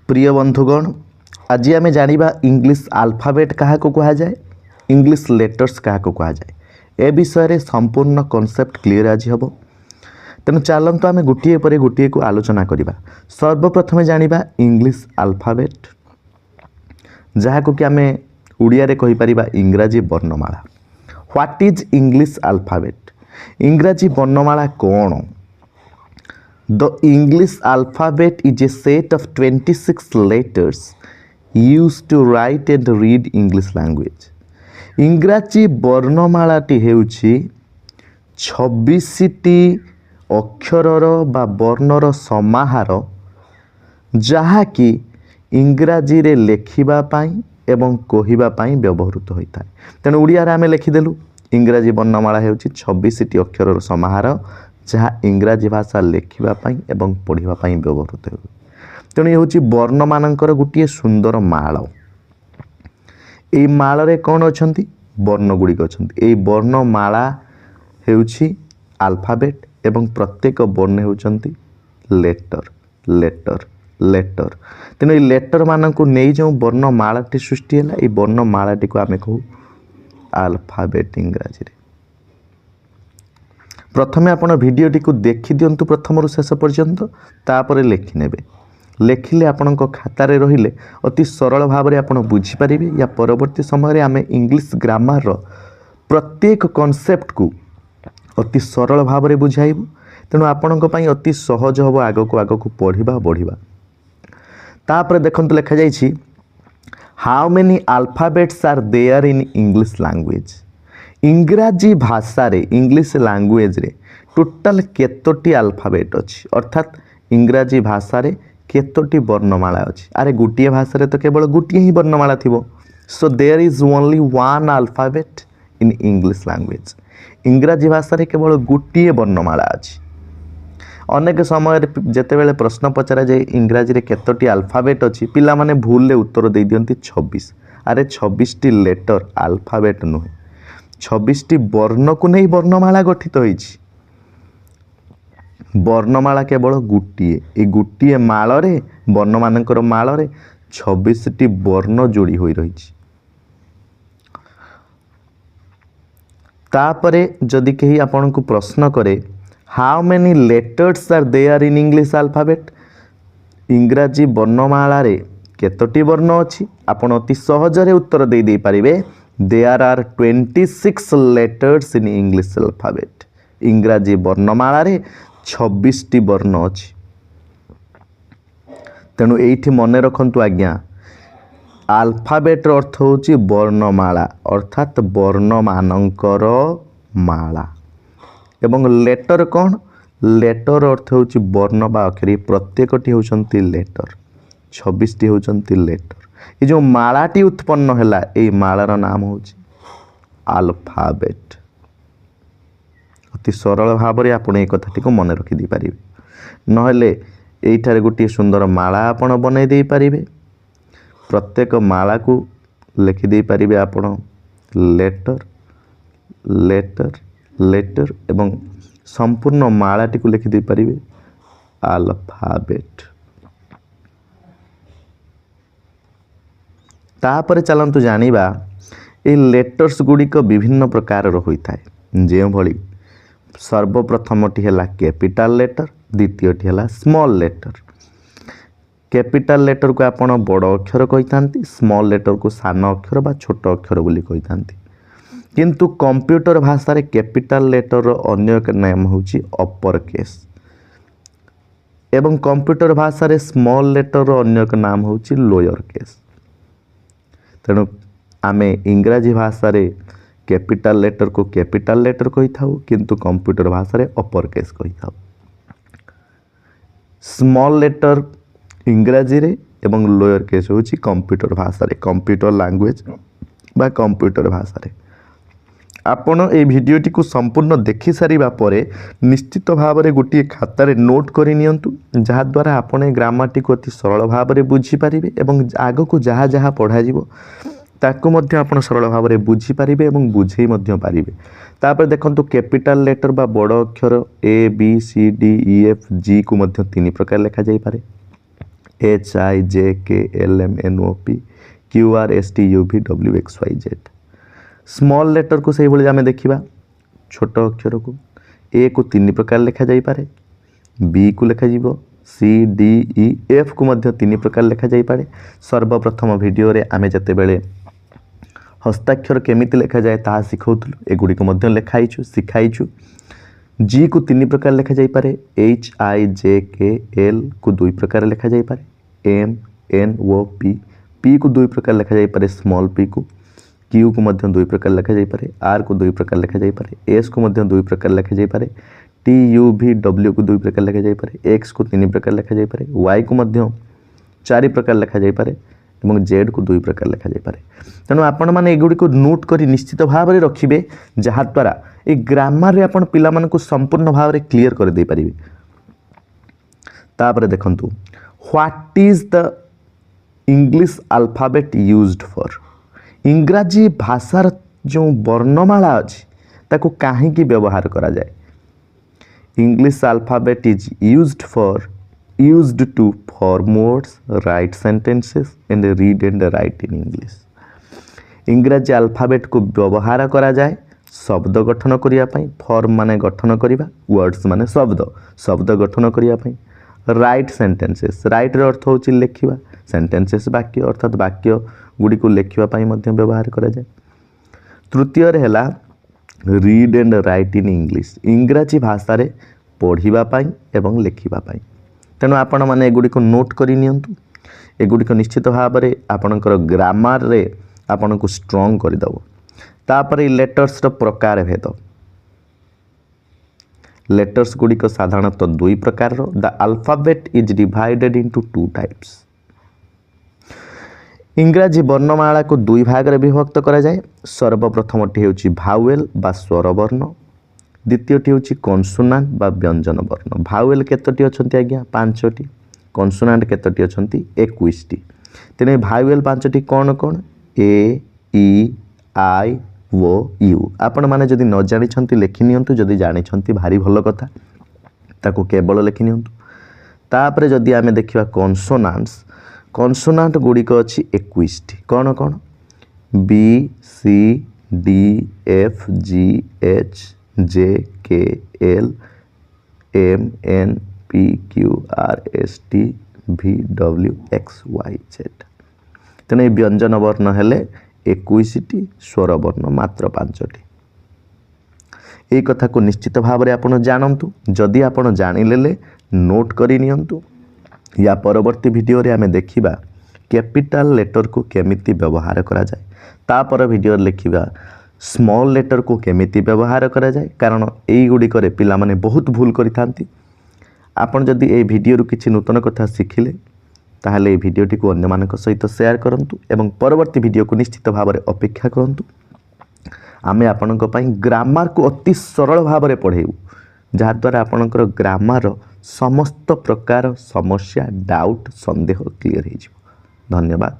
प्रिय बंधुगण आज आम जाना इंग्लिश आल्फाबेट क्या कह जाए इंग्लिश लेटर्स क्या कह जाए ए विषय रे संपूर्ण कॉन्सेप्ट क्लियर आज हम तेणु चलतु आम गोटे पर गोटे को आलोचना करवा। सर्वप्रथम जाना इंग्लिश आल्फाबेट जहाँ को कि आम ओडिया रे कहि इंग्राजी वर्णमाला। व्हाट इज इंग्लिश आल्फाबेट इंग्राजी वर्णमाला कौन? The English alphabet is a set of 26 letters used to write and read English language. इंग्राजी वर्णमालाटी हेउछि 26टी अक्षरर बा वर्णर समाहार जहाँकि इंग्राजी रे लेखिबा पाई एवं कहिबा पाई व्यवहृत होता है। तेणु ओडिया रे आमे लिखिदेलु इंग्राजी वर्णमाला हेउछि 26टी अक्षरर समाहार जहाँ इंग्राजी भाषा लेखिबा पाई एवं पढ़िबा पाई व्यवहृत हो। तेणु ये हूँ वर्ण मानकर गोटे सुंदर माल। ये माल रे कौन अच्छी वर्ण गुड़िक अच्छा ये वर्णमाला हेउछि आल्फाबेट एवं प्रत्येक वर्ण होउछंती लेटर लेटर लेटर। तेणु ये लेटर मानक नहीं जो वर्णमालाटी सृष्टि है ये वर्णमालाटी को आमे कहू आल्फाबेट इंग्राजी रे। प्रथमे आपण भिडियोटी को देखि दियंतु प्रथम रु शेष पर्यंत तापर लेखि लेखिले आपण खातार रहिले अति सरल भाव में आपण बुझीपारे या परवर्ती समय आम इंग्लिश ग्रामर रो प्रत्येक कॉन्सेप्ट को अति सरल भाव में बुझाइबु। तेणु आपण अति सहज हम आगक पढ़ा बढ़िबा। तापर देखंतु लेखा जाइछि how many alphabets are there in English language. इंग्राजी भाषा रे इंग्लिश लैंग्वेज रे टोटाल केतोटी अल्फाबेट अच्छी अर्थात इंग्राजी भाषा रे केतोटी वर्णमाला अच्छी। अरे गोटे भाषा रे तो केवल गोटे ही वर्णमाला थिबो। So there is only one alphabet in English language. इंग्राजी भाषा रे केवल गोटे वर्णमाला अच्छी। अनेक समय जेतेबेले प्रश्न पचरा जाए इंग्राजी रे केतोटी अल्फाबेट अच्छी पिला माने भूल ले उत्तर दे दियंती 26। अरे 26टी लेटर अल्फाबेट नुहे 26टी वर्ण को नहीं वर्णमाला गठित होइछि। वर्णमाला केवल गोटे ए गोटे माल रे वर्ण मानकर माल रे 26टी वर्ण जोड़ी होई रहिछि। तापरे जदि कही आपन को प्रश्न करे how many letters are there in English alphabet इंग्राजी वर्णमाला रे केतोटी वर्ण अछि आपन अति सहज रे उत्तर दे दे पारिबे There are 26 letters in English alphabet. इंग्राजी वर्णमाला रे 26टी वर्ण अछि। तेणु एठी मने रखंतु आज्ञा अल्फाबेट अर्थ होची वर्णमाला अर्थात वर्ण मानकर माला एवं लेटर कौन लेटर अर्थ होची वर्ण बा अक्षर प्रत्येकटी होचंती लेटर 26टी होचंती लेटर। ये जो मालाटी उत्पन्न हैला ए मालार नाम होची अल्फाबेट। अति सरल भाव में आपण ए कथाटी को मन रखि दी पारिबे नहले एठारे गोटे सुंदर माला आपण बनै दे पारिबे। प्रत्येक माला को लिखि दे पारिबे आपण लेटर लेटर लेटर एवं संपूर्ण मालाटी को लिखि दे पारिबे अल्फाबेट। तापर चलतु जानिबा ए लेटर्स गुड़िक विभिन्न प्रकार होता है जो भली सर्वप्रथमटी है कैपिटल लेटर द्वितीयटी है स्मॉल लेटर। कैपिटल लेटर को आपण बड़ अक्षर कही स्मॉल लेटर को सान अक्षर बा छोट अक्षर बोली कही। किंतु कंप्यूटर भाषा रे कैपिटल लेटर अन्य एक नाम होची अपर केस एवं कंप्यूटर भाषा रे स्मॉल लेटर अन्य एक नाम होची लोअर केस। तेणु आमे इंग्राजी भाषा रे कैपिटल लेटर को कैपिटल लेटर कही थाउ किंतु कंप्यूटर भाषा रे अपर केस कही थाउ। स्मॉल लेटर इंग्राजी रे एवं लोअर केस होची कंप्यूटर भाषा रे कंप्यूटर लैंग्वेज बा कंप्यूटर भाषा रे। आपण ए वीडियोटी को संपूर्ण देखि सारिबा परे निश्चित भाव में गोटे खातार नोट कर नियंतु जहा द्वारा आपण ग्रामरटी को अति सरल भाव में बुझी पारिबे एवं आग को जहाँ जहाँ पढ़ा जिवो ताकू मध्य आपण सरल भाव में बुझी पारिबे एवं बुझेई मध्य पारिबे। तापर देखंतु कैपिटल लेटर बा बड़ अक्षर A B C D E F G को मध्य तीन प्रकार लिखा जाई पारे। HIJKLMNOPQRSTUVWXYZ। स्मॉल लेटर को सही भाई आम देखा छोट अक्षर को ए को 3 प्रकार लिखा जाई पारे, बी को लिखा जीवो, सी डी ई एफ को मध्य 3 प्रकार लिखा जाई पारे। सर्वप्रथम वीडियो रे आमे जते बेले हस्ताक्षर केमिति लिखा जाए ताहा सिखौथुलु, एगुडी को मध्य लिखाइछु सिखाइछु। जी को 3 प्रकार लिखा जाई पारे, HIJKL को 2 प्रकार लिखा जाई पारे, MNOP पी को 2 प्रकार लिखा जाई पारे, स्मॉल पी को, क्यू को मध्य 2 प्रकार लिखा जाई पारे, आर को 2 प्रकार लिखा जाई पारे, एस को मध्य 2 प्रकार लिखा जाई पारे, TUVW को 2 प्रकार लिखा जाई पारे, एक्स को 3 प्रकार लिखा जाई पारे, वाई को मध्य 4 प्रकार लिखा जाई पारे एवं जेड को 2 प्रकार लिखा जाई पारे। तेणु आपण माने एगुडी को नोट करी निश्चित भाव में रखिबे, जहा द्वारा ए ग्रामर रे आपण पिला मन को संपूर्ण भाव में क्लियर कर दे परिबे। तापरे देखंतु what is the English alphabet used for. इंग्राजी भाषार जो वर्णमाला अच्छी ताको काहे की व्यवहार करा जाए। English alphabet is used to form words, write sentences and read and write in English। इंग्राजी अल्फाबेट को व्यवहार करा जाए शब्द गठन करिया पई, फॉर्म माने गठन करिबा, वर्ड्स माने शब्द गठन करिया पई, राइट सेंटेंसेस, राइट रे अर्थ होची लेखिबा, सेंटेंसेस वाक्य अर्थात वाक्य गुडी को लेखिबा पई मध्य व्यवहार करा जाए। तृतीय रे हला read and write in English, इंग्राजी भाषा रे पढ़िबा पई एवं लेखिबा पई। तेणु आपण माने एगुडी को नोट करि नियंतु, एगुडी को निश्चित भाव में आपणकर ग्रामर रे आपण को स्ट्रांग कर दबो। तापरे लेटर्स रो प्रकार भेद, लेटर्स गुडी को साधारणतः 2 प्रकार रो। The alphabet is divided into 2 types. इंग्राजी वर्णमाला को 2 भाग रे विभक्त करा जाए। सर्वप्रथमटी होची भावेल बा स्वर वर्ण, द्वितीयटी होची कॉन्सोनांट बा व्यंजन वर्ण। भावेल केतोटी अछंती आज्ञा 5टी, कॉन्सोनांट केतोटी अछंती 21टी। तेने vowel 5टी cone cone, A E I O you. आपण माने जदि न जानि छंती लेखि नियंतु, जदि जानि छंती भारी भलो कथा, ताको केवल लेखि नियंतु। तापरे जदि आमे देखिबा कॉन्सोनांट्स, कॉन्सोनांट गुडी को अछि 21टी। कोन कोन, B C D F G H J K L M N P Q R S T V W X Y Z. तेणु व्यंजन वर्ण हेले 21टी, स्वर वर्ण मात्र 5टी। ये कथा को निश्चित भाव में आपण जानतु। जदि आपण जानिले नोट करि नियंतु। या परवर्ती वीडियो रे आमे देखिबा कैपिटल लेटर को केमिति व्यवहार करा जाए। तापर वीडियो लिखिबा स्मॉल लेटर को केमिति व्यवहार करा जाए, कारण एई गुडी करे पिला माने बहुत भूल करि थांती। आपण जदि ए वीडियो रु किछि नूतन कथा शिखिले ताहले ए वीडियोटी को अन्य मानक सहित शेयर करंतु एवं परवर्ती वीडियो को निश्चित भाव में अपेक्षा करंतु। आमे आपणक पई ग्रामर को अति सरल भाव में पढ़ेबू, जहा द्वारा आपणकर ग्रामर समस्त प्रकार समस्या डाउट संदेह क्लियर हो। धन्यवाद।